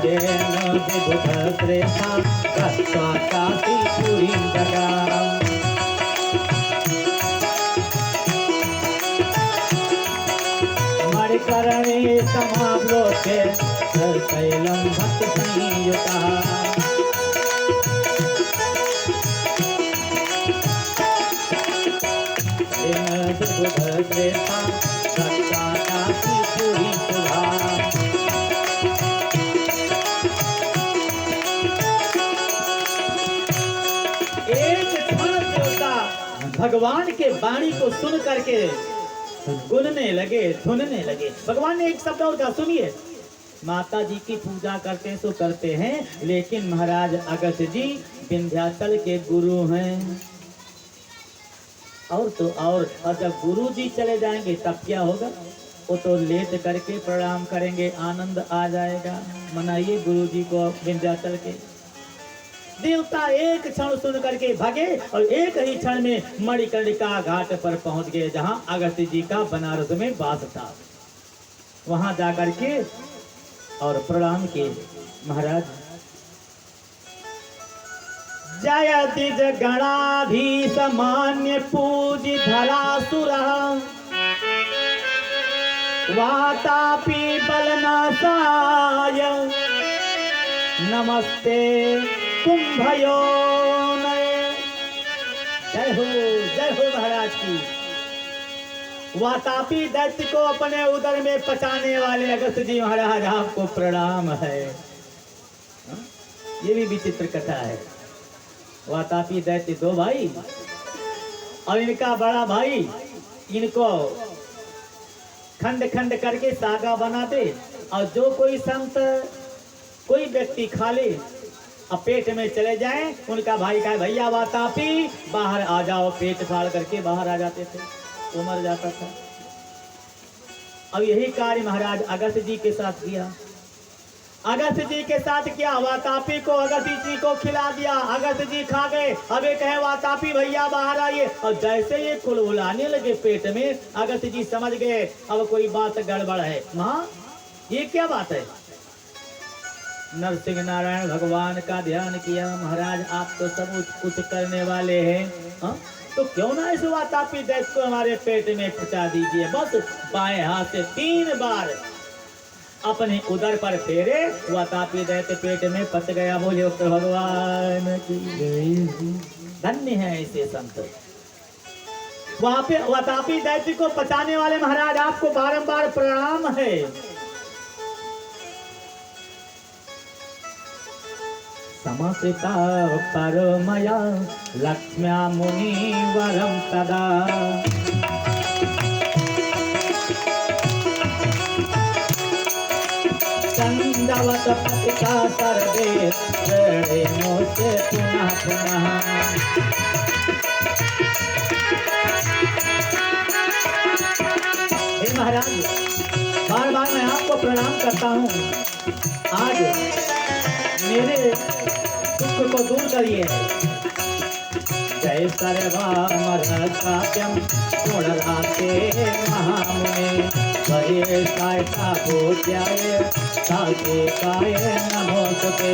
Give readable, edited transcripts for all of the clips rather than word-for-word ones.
तेन विबुध श्रेष्ठा गत्वा काशीपुरीं जगाम। मणिकर्णे समाप्लोक्य शैलं भक्तिसंयुतः। श्रेष्ठा गत्वा काशीपुरीं सुधा। भगवान के वाणी को सुन करके गुनने लगे, धुनने लगे। भगवान ने एक शब्द और कहा, सुनिए, माता जी की पूजा करते हैं तो करते हैं, लेकिन महाराज अगस्त्य जी विंध्याचल के गुरु हैं। और तो और जब गुरु जी चले जाएंगे तब क्या होगा? वो तो लेट करके प्रणाम करेंगे, आनंद आ जाएगा। मनाइए गुरु जी को विंध्याचल के। देवता एक क्षण सुन करके भागे और एक ही क्षण में मणिकर्णिका घाट पर पहुंच गए, जहां अगस्त्य जी का बनारस में वास था। वहां जाकर के और प्रणाम किए। महाराज जयति गणाधीश मान्य पूजि धरासुर वातापि बलनासाय नमस्ते कुंभयो। जय हो महाराज की। वातापी दैत्य को अपने उदर में पचाने वाले अगस्त्य जी महाराज आपको प्रणाम है। ये भी विचित्र कथा है। वातापी दैत्य दो भाई और इनका बड़ा भाई इनको खंड खंड करके सागा बनाते, और जो कोई संत कोई व्यक्ति खा ले अब पेट में चले जाएं, उनका भाई कहे भैया वातापी बाहर आ जाओ, पेट फाड़ करके बाहर आ जाते थे, वो मर जाता था। अब यही कार्य महाराज अगस्त्य जी के साथ किया। अगस्त्य जी के साथ किया, वातापी को अगस्त्य जी को खिला दिया, अगस्त्य जी खा गए। अब ये कहे वातापी भैया बाहर आइए, और जैसे ये कुलबुलाने लगे पेट में, अगस्त्य जी समझ गए अब कोई बात गड़बड़ है। माँ ये क्या बात है? नरसिंह नारायण भगवान का ध्यान किया। महाराज आप तो सब कुछ करने वाले हैं, तो क्यों ना इस वातापी दैत्य को हमारे पेट में पचा दीजिए। बस बाएं हाथ से 3 बार अपने उदर पर फेरे, वातापी दैत्य पेट में पच गया। बोले तो भगवान की धन्य है ऐसे संत। वहां पे वातापी दैत्य को पचाने वाले महाराज आपको बारंबार प्रणाम है। समसिता परमया लक्ष्म्या मुनिवरं तदा। चंदवत पतिता सर्वे प्रणेमो से पुनः पुनः। हे महाराज बार बार मैं आपको प्रणाम करता हूँ। आज मेरे दुख को दूर करिए। जय सर्वामरसाप्यम गुणराते महामुने वये सायता पूज्याय साकेताय नमोस्तुते।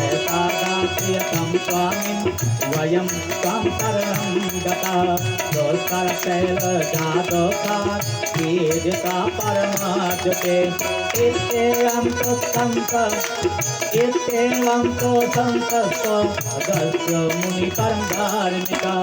ऐसा दास्यतं स्वामिन् वयं त्वां शरणं गताः। दोषकर शैल जातोकार कीर्तिता परमाच्युते। इत्येवं तो संतस्तो अगस्त्य मुनि परम धार्मिका।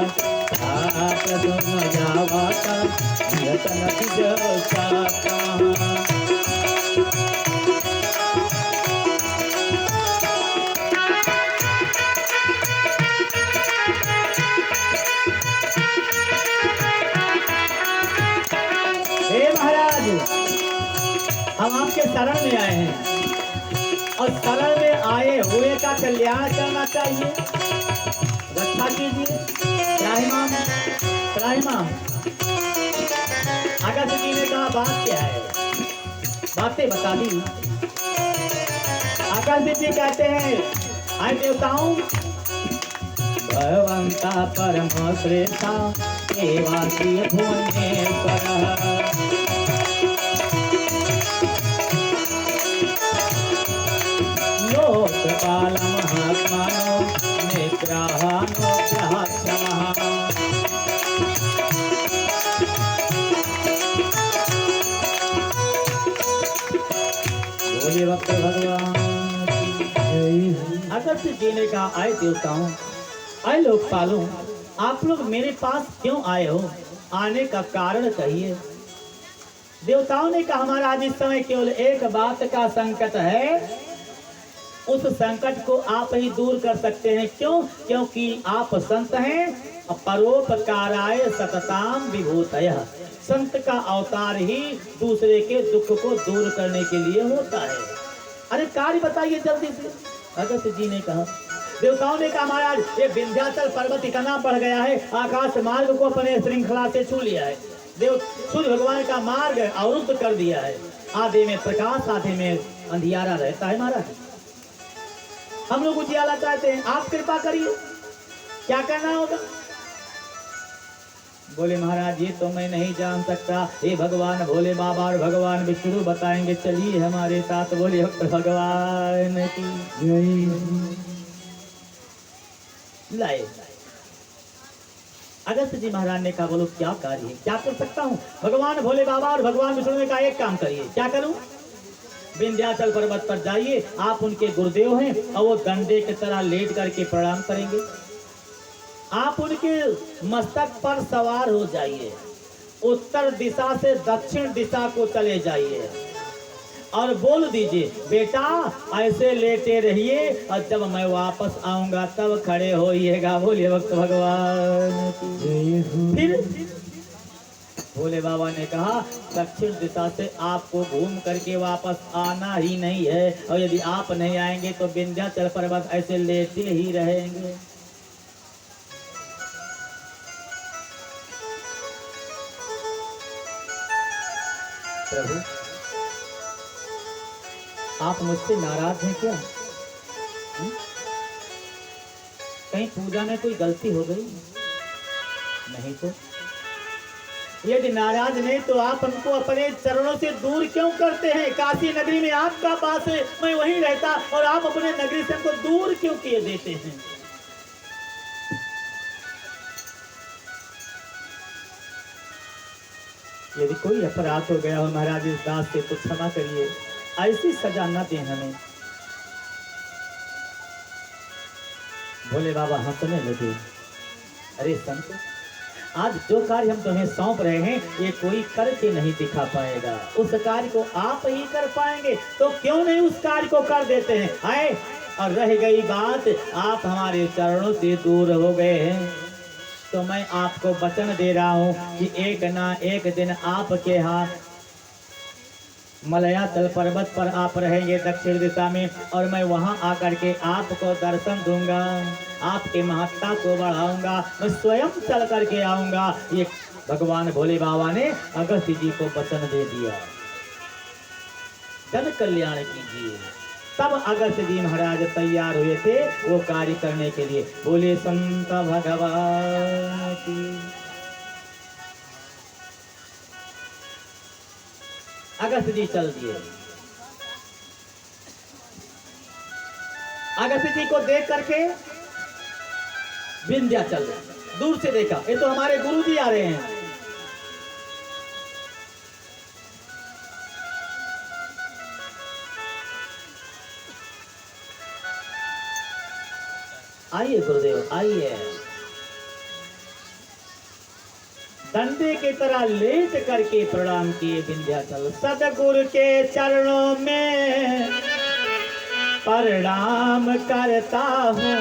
हे महाराज हम आपके शरण में आए हैं, और शरण में आए हुए का कल्याण करना चाहिए। रक्षा कीजिए। त्राहिमाम त्राहिमाम। अगस्त्य जी ने कहा बात क्या है? बातें बता दी। अगस्त्य जी कहते हैं आए देवताओं, भगवंता परम श्रेष्ठा देवासी भुवनेश्वर। गोपाल महात्मानो निग्रहानो ग्रहाक्षमः। बोलिए भक्त भगवान की। अगस्त्य जी ने कहा, आए देवताओं, आए लोकपालों, आप लोग मेरे पास क्यों आए हो? आने का कारण कहिए। देवताओं ने कहा, हमारा आज इस समय केवल एक बात का संकट है, उस संकट को आप ही दूर कर सकते हैं। क्यों? क्योंकि आप संत हैं। परोपकाराय सतताम विभूतयः। संत का अवतार ही दूसरे के दुख को दूर करने के लिए होता है। अरे कार्य बताइए जल्दी से। अगस्त्य जी ने कहा, देवताओं ने कहा, महाराज ये विंध्याचल पर्वत इतना बढ़ गया है, आकाश मार्ग को अपने श्रृंखला से छू लिया है। देव सूर्य भगवान का मार्ग अवरुद्ध कर दिया है। आधे में प्रकाश, आधे में अंधियारा रहता है। महाराज हम लोग उजियाला चाहते हैं, आप कृपा करिए, क्या करना होगा? बोले महाराज ये तो मैं नहीं जान सकता, ये भगवान भोले बाबा और भगवान विष्णु बताएंगे, चलिए हमारे साथ। बोले भगवान की जय। लाए अगस्त्य जी महाराज ने कहा, बोलो क्या कार्य है, क्या कर सकता हूँ? भगवान भोले बाबा और भगवान विष्णु ने कहा, एक काम करिए। क्या करूं? विंध्याचल पर्वत पर जाइए, आप उनके गुरुदेव हैं और वो डंडे की तरह लेट करके प्रणाम करेंगे। आप उनके मस्तक पर सवार हो जाइए, उत्तर दिशा से दक्षिण दिशा को चले जाइए और बोल दीजिए, बेटा ऐसे लेटे रहिए और जब मैं वापस आऊंगा तब खड़े होइएगा। बोलिए भक्त भगवान की। फिर भोले बाबा ने कहा, दक्षिण दिशा से आपको घूम करके वापस आना ही नहीं है, और यदि आप नहीं आएंगे तो विंध्याचल पर्वत ऐसे लेटे ही रहेंगे। प्रभु आप मुझसे नाराज हैं क्या? कहीं पूजा में कोई गलती हो गई? नहीं तो यदि नाराज नहीं तो आप हमको अपने चरणों से दूर क्यों करते हैं? काशी नगरी में आपका वास है, मैं वहीं रहता, और आप अपने नगरी से हमको दूर क्यों किए देते हैं? यदि कोई अपराध हो गया हो महाराज इस दास से तो क्षमा करिए, ऐसी सजा न दें हमें। भोले बाबा हंसने लगे, अरे संत, आज जो कार्य हम तुम्हें सौंप रहे हैं ये कोई करके नहीं दिखा पाएगा, उस कार्य को आप ही कर पाएंगे, तो क्यों नहीं उस कार्य को कर देते हैं? आए, और रह गई बात, आप हमारे चरणों से दूर हो गए हैं, तो मैं आपको वचन दे रहा हूं कि एक ना एक दिन आपके हाथ मलयाचल पर्वत पर आप रहेंगे दक्षिण दिशा में, और मैं वहां आकर के आपको दर्शन दूंगा, आपके महत्ता को बढ़ाऊंगा, मैं स्वयं चल करके आऊंगा। ये भगवान भोले बाबा ने अगस्त्य जी को वचन दे दिया। जन कल्याण कीजिए। तब अगस्त्य जी महाराज तैयार हुए थे वो कार्य करने के लिए। बोले संत भगवान की। अगस्त्य जी चल दिए। अगस्त्य जी को देख करके विंध्याचल दूर से देखा, ये तो हमारे गुरु जी आ रहे हैं। आइए गुरुदेव आइए। डंडे की तरह लेट करके प्रणाम किए विंध्याचल। सदगुरु के चरणों में प्रणाम करता हूँ,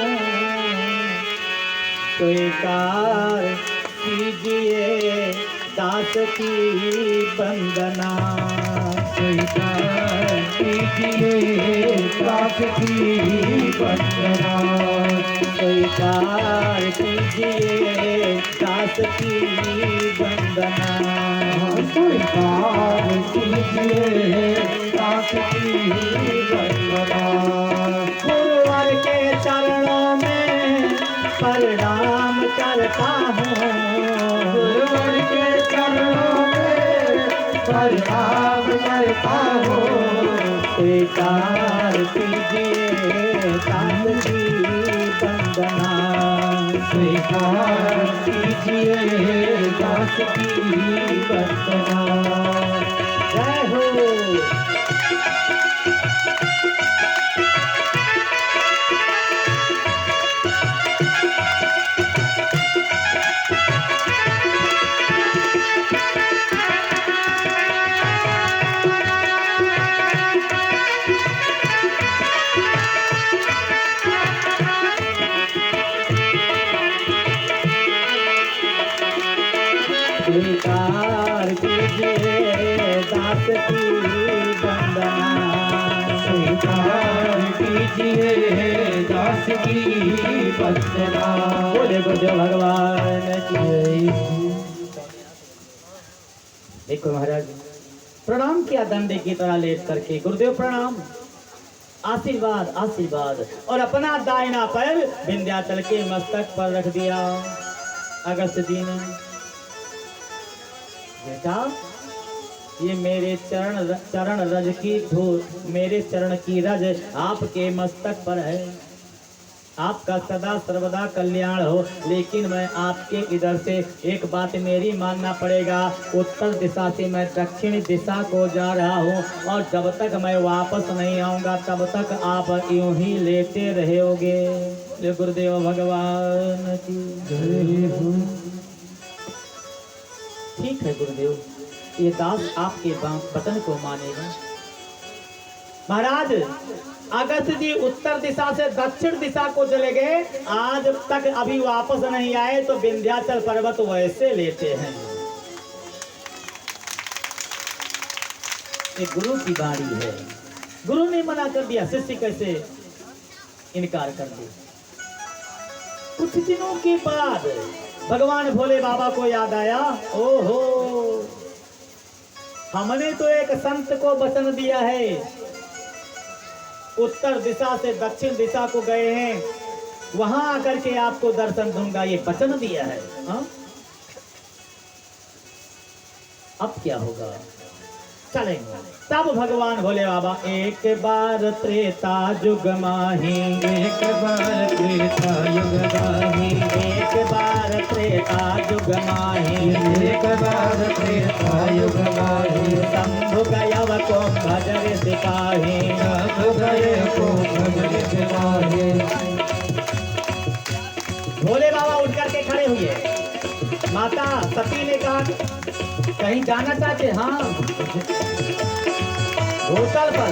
स्वीकार कीजिए दास की वंदना, स्वीकार कीजिए दास की वंदना, स्वीकार कीजिए दास की वंदना, स्वीकार कीजिए दास की वंदना। गुरुवर के चरणों में प्रणाम करता हूँ, गुरुवर के चरणों में प्रणाम करता हूँ, स्वीकार कीजिए स्वीकार कीजिए दास की वंदना। जय हो। स्वीकार कीजिए दास की वंदना। स्वीकार कीजिए दास की वंदना। बोले गुरुदेव भगवान की। देखो महाराज, प्रणाम किया दंडे की तरह लेट करके। गुरुदेव प्रणाम, आशीर्वाद आशीर्वाद। और अपना दाहिना पैर विंध्याचल के मस्तक पर रख दिया। अगस्त जी ने, बेटा ये मेरे चरण रज की धूल, मेरे चरण की रज आपके मस्तक पर है। आपका सदा सर्वदा कल्याण हो। लेकिन मैं आपके इधर से एक बात मेरी मानना पड़ेगा। उत्तर दिशा से मैं दक्षिण दिशा को जा रहा हूँ, और जब तक मैं वापस नहीं आऊँगा तब तक आप यूं ही लेटे रहोगे। गुरुदेव भगवान की जय हो। ठीक है गुरुदेव, ये दास आपके वचन को मानेगा। महाराज, अगस्त जी उत्तर दिशा से दक्षिण दिशा को चले गए, आज तक अभी वापस नहीं आए, तो विंध्याचल पर्वत वैसे लेते हैं। ये गुरु की बाणी है। गुरु ने मना कर दिया, शिष्य कैसे इनकार कर दिया। कुछ दिनों के बाद भगवान भोले बाबा को याद आया, ओहो हमने तो एक संत को वचन दिया है, उत्तर दिशा से दक्षिण दिशा को गए हैं, वहां आकर के आपको दर्शन दूंगा, ये वचन दिया है। हा? अब क्या होगा, चलेंगे। तब भगवान भोले बाबा एक बार त्रेता युग माही, एक बार त्रेता युग माही, एक बार त्रेता युग माही, एक बार त्रेता युग माही। शंभु गयव को भजर सिपाही, शंभु गयव को भजर सिपाही। भोले बाबा उठ करके खड़े हुए। माता सती ने कहा, कहीं जाना चाहते? हाँ, होटल पर।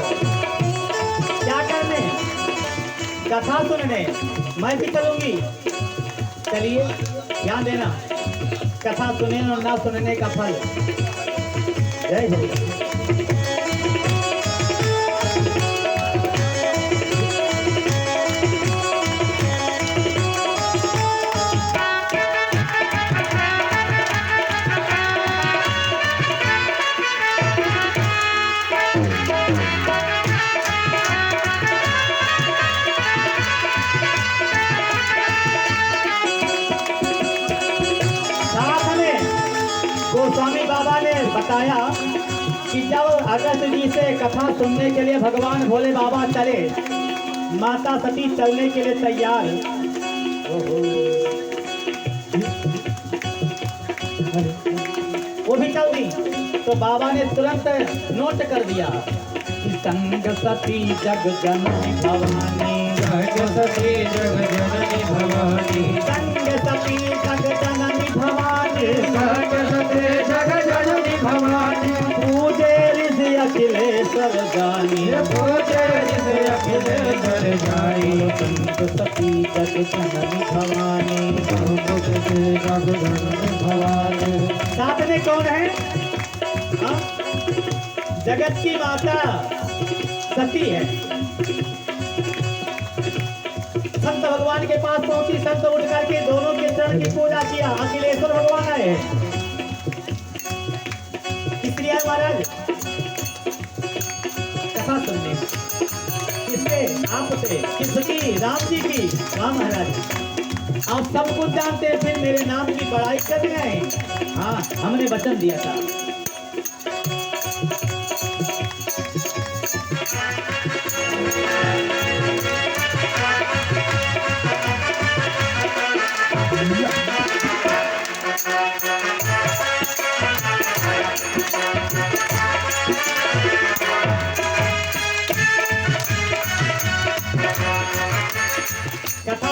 क्या करने? कथा सुनने। मैं भी चलूंगी। चलिए, ध्यान देना, कथा सुने और ना सुनने का फल। जय हो। गोस्वामी बाबा ने बताया कि जब अगस्त जी से कथा सुनने के लिए भगवान भोले बाबा चले, माता सती चलने के लिए तैयार। वो भी चल दी, तो बाबा ने तुरंत नोट कर दिया कि संग सती जग जननी भवानी, संग सती जग जननी भवानी, संग सती जग जननी भवानी, संग सती जग जननी भवानी। पूजे ऋषि अखिलेश्वर जानी, पूजे ऋषि अखिलेश्वर जानी। संग सती जग जननी भवानी, संग सती जग जननी भवानी। साथ में कौन है? हाँ? जगत की माता सती है। संत भगवान के पास पहुंची, संत उठ करके दोनों के चरण की पूजा किया। अखिलेश्वर भगवान आए। इसलिए महाराज कथा सुनने, किससे? आपसे। किसकी? राम जी की। वाह महाराज, आप सब कुछ जानते हैं, फिर मेरे नाम की बड़ाई कर रहे हैं। हाँ, हमने वचन दिया था। कथा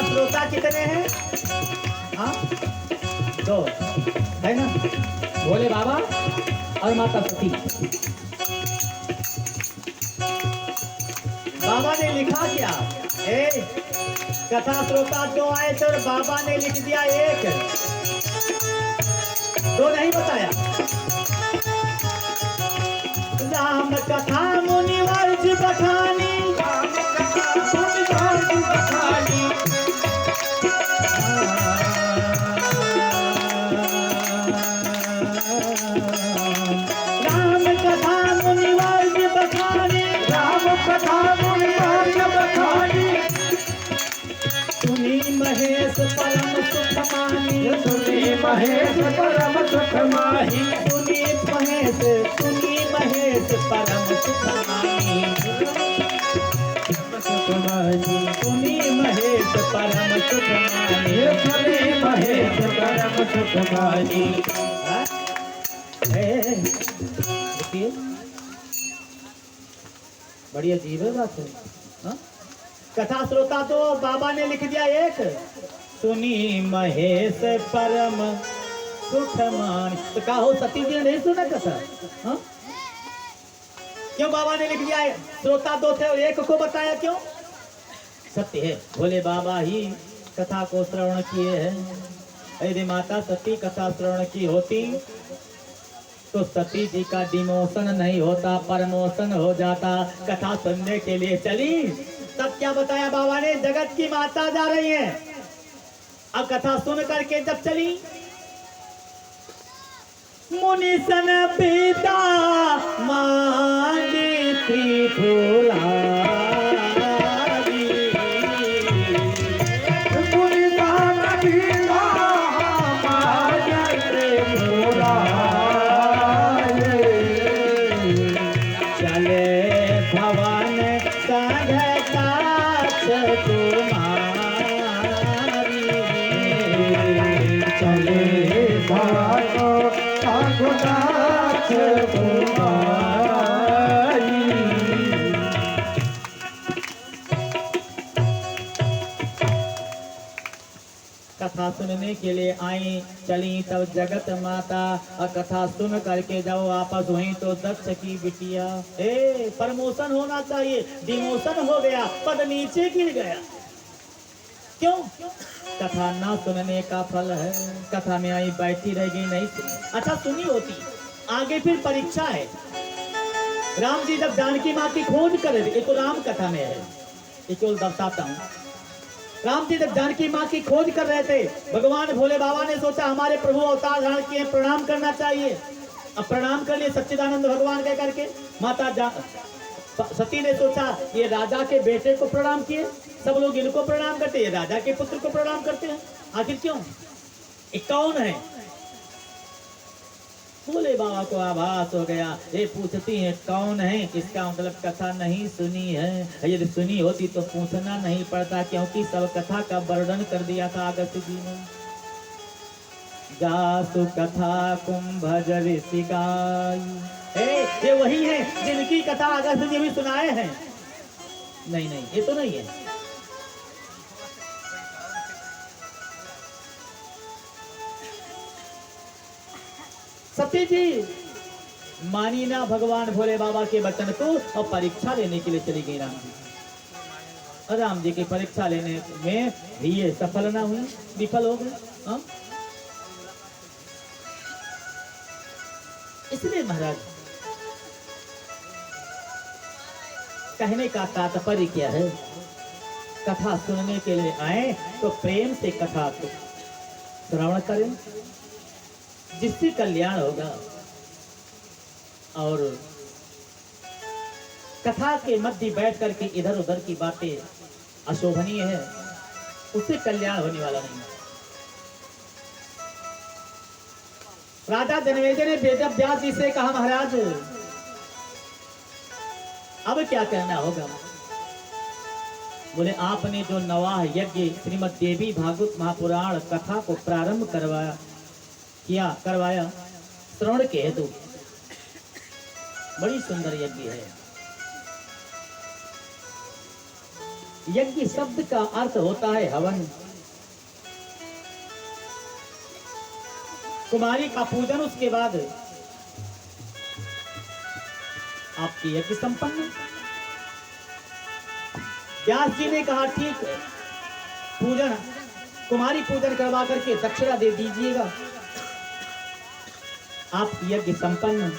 श्रोता कितने हैं? हाँ, दो है ना, भोले बाबा और माता सती। बाबा ने लिखा क्या? कथा श्रोता दो आए थे और बाबा ने लिख दिया एक, दो नहीं बताया। राम कथा मुनिवर्ज बखानी, राम कथा मुनिवर्ज बखानी, राम कथा मुनिवर्ज बखानी, सुनी महेश परम सुख माही, सुनी महेश परम सुख माही, सुनी महेश परम सुख माही, सुनी महेश परम सुख माही, सुनी महेश परम सुख माही। देखिए बड़ी अजीब है बात है। हाँ? कथा श्रोता तो बाबा ने लिख दिया एक, सुनी महेश परम सुख मान। तो का हो, सती जी ने नहीं सुना कथा? हाँ? क्यों बाबा ने लिख दिया है? श्रोता दो थे और एक को बताया क्यों? सत्य है, भोले बाबा ही कथा को श्रवण किए हैं। यदि माता सती कथा श्रवण की होती तो सती जी का डिमोशन नहीं होता, प्रमोशन हो जाता। कथा सुनने के लिए चली, तब क्या बताया बाबा ने? जगत की माता जा रही है। अब कथा सुन करके जब चली, मुनि सन पिता मांगी थी फुलारी, मुनि सन पिता मांगी थी फुलारी, चले भवन संघता कुमारी, चले भवन कथा सुनने के लिए आई, चली तब जगत माता। और कथा सुन करके जब वापस हुई तो दक्ष की बिटिया, प्रमोशन होना चाहिए, डिमोशन हो गया, पद नीचे गिर गया। क्यों? कथा ना सुनने का फल है। कथा में आई, बैठी रह गई, नहीं सुनी। अच्छा सुनी होती, आगे फिर परीक्षा है। राम जी जब जानकी माँ की खोज कर रहे थे, ये तो राम कथा में है, ये केवल दर्शाता हूँ। राम जी जब जानकी माँ की खोज कर रहे थे, भगवान भोले बाबा ने सोचा हमारे प्रभु अवतार धारण किए, प्रणाम करना चाहिए। अब प्रणाम कर लिए सच्चिदानंद भगवान कह करके। माता सती ने सोचा ये राजा के बेटे को प्रणाम किए, सब लोग इनको प्रणाम करते हैं, राजा के पुत्र को प्रणाम करते हैं, आखिर क्यों? ये कौन है? भोले बाबा को आभास हो गया। ये पूछती है कौन है, इसका मतलब कथा नहीं सुनी है। यदि सुनी होती तो पूछना नहीं पड़ता, क्योंकि सब कथा का वर्णन कर दिया था अगस्त्य जी ने। जासु कथा कुंभज ऋषि गाई, ये वही है जिनकी कथा अगस्त्य जी भी सुनाए हैं। नहीं नहीं, ये तो नहीं है। सती जी मानी ना भगवान भोले बाबा के वचन को, और परीक्षा लेने के लिए चली गई राम जी। और राम जी की परीक्षा लेने में भी ये सफल ना हुई, विफल हो गए। इसलिए महाराज कहने का तात्पर्य क्या है? कथा सुनने के लिए आए तो प्रेम से कथा श्रवण करें, जिससे कल्याण होगा। और कथा के मध्य बैठ करके इधर उधर की बातें अशोभनीय है, उससे कल्याण होने वाला नहीं। राजा जनमेजय ने वेद व्यास जी से कहा, महाराज अब क्या करना होगा? बोले आपने जो नवाह यज्ञ श्रीमद देवी भागवत महापुराण कथा को प्रारंभ करवाया श्रवण के हेतु, बड़ी सुंदर यज्ञ है। यज्ञ शब्द का अर्थ होता है हवन। कुमारी का पूजन, उसके बाद आपकी यज्ञ संपन्न। व्यास जी ने कहा ठीक है, पूजन कुमारी पूजन करवा करके दक्षिणा दे दीजिएगा, आपकी यज्ञ संपन्न।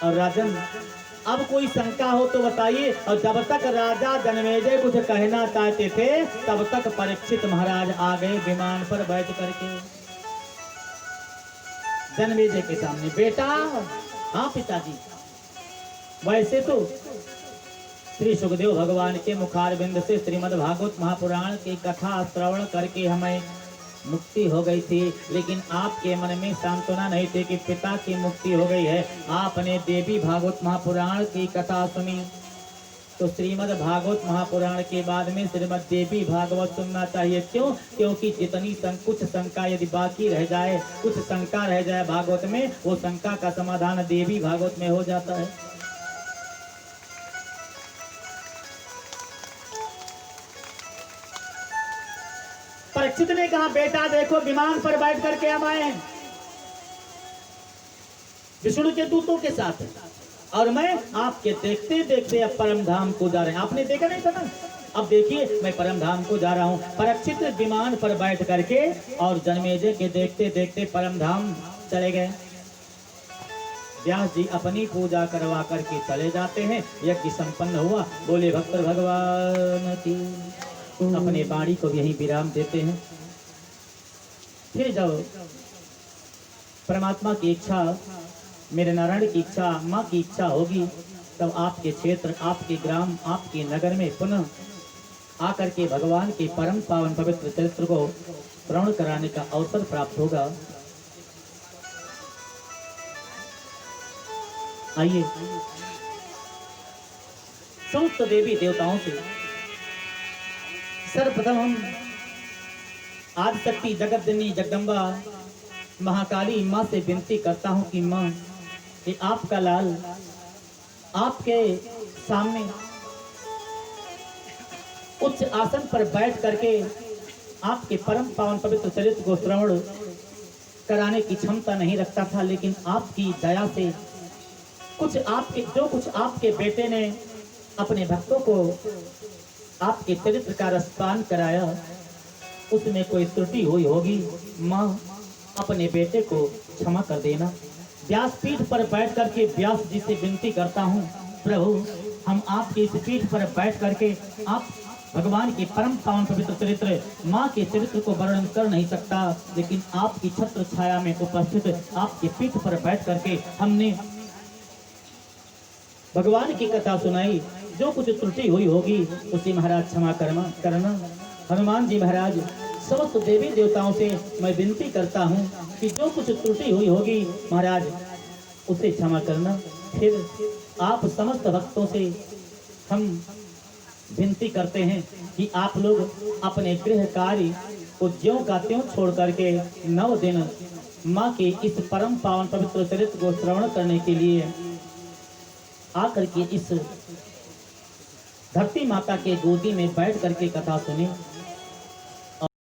और राजन अब कोई शंका हो तो बताइए। और जब तक राजा जन्मेजय कुछ कहना चाहते थे तब तक परीक्षित महाराज आ गए विमान पर बैठ करके जन्मेजय के सामने। बेटा, हाँ पिताजी। वैसे तो श्री सुखदेव भगवान के मुखारविंद से श्रीमद् भागवत महापुराण की कथा श्रवण करके हमें मुक्ति हो गई थी, लेकिन आपके मन में सांत्वना नहीं थी कि पिता की मुक्ति हो गई है। आपने देवी भागवत महापुराण की कथा सुनी तो श्रीमद् भागवत महापुराण के बाद में श्रीमद् देवी भागवत सुनना चाहिए। क्यों? क्योंकि जितनी कुछ शंका यदि बाकी रह जाए, कुछ शंका रह जाए भागवत में, वो शंका का समाधान देवी भागवत में हो जाता है। परीक्षित ने कहा बेटा देखो, विमान पर बैठ करके हम आए हैं विष्णु के दूतों के साथ, और मैं आपके देखते देखते अब परम धाम को जा रहे हैं। आपने देखा नहीं था ना, अब देखिए मैं परम धाम को जा रहा हूँ। परीक्षित विमान पर बैठ करके और जन्मेजय के देखते देखते परम धाम चले गए। व्यास जी अपनी पूजा करवा करके चले जाते हैं। यज्ञ संपन्न हुआ। बोले भक्त भगवान की। अपने वाणी को यही विराम देते हैं। फिर जब परमात्मा की इच्छा, मेरे नारायण की इच्छा, माँ की इच्छा होगी, तब आपके क्षेत्र, आपके ग्राम, आपके नगर में पुनः आकर के भगवान के परम पावन पवित्र चरित्र को श्रवण कराने का अवसर प्राप्त होगा। आइए समस्त देवी देवताओं से सर्वप्रथम हम आदिशक्ति जगतजननी जगदम्बा महाकाली माँ से विनती करता हूँ कि माँ, कि आपका लाल आपके सामने उच्च आसन पर बैठ करके आपके परम पावन पवित्र चरित्र को श्रवण कराने की क्षमता नहीं रखता था, लेकिन आपकी दया से कुछ आपके बेटे ने अपने भक्तों को आपके चरित्र का रसपान कराया, उसमें कोई त्रुटि हुई होगी। माँ, अपने बेटे को क्षमा कर देना। व्यासपीठ पर बैठ करके व्यास जी से विनती करता हूँ, प्रभु हम आपकी इस पीठ पर बैठ करके आप भगवान के परम पावन पवित्र चरित्र, माँ के चरित्र को वर्णन कर नहीं सकता, लेकिन आपकी छत्र छाया में उपस्थित आपके पीठ पर बैठ करके हमने भगवान की कथा सुनाई। जो कुछ त्रुटि हुई होगी उसे महाराज क्षमा करना। हनुमान जी महाराज समस्त देवी देवताओं से मैं विनती करता हूँ कि जो कुछ त्रुटि हुई होगी महाराज उसे क्षमा करना। फिर आप समस्त भक्तों से हम विनती करते हैं कि आप लोग अपने गृह कार्य को ज्यों का त्यों छोड़ करके 9 दिन माँ के इस परम पावन पवित्र चरित्र को श्रवण करने के लिए आकर के इस धरती माता के गोदी में बैठ करके कथा सुने।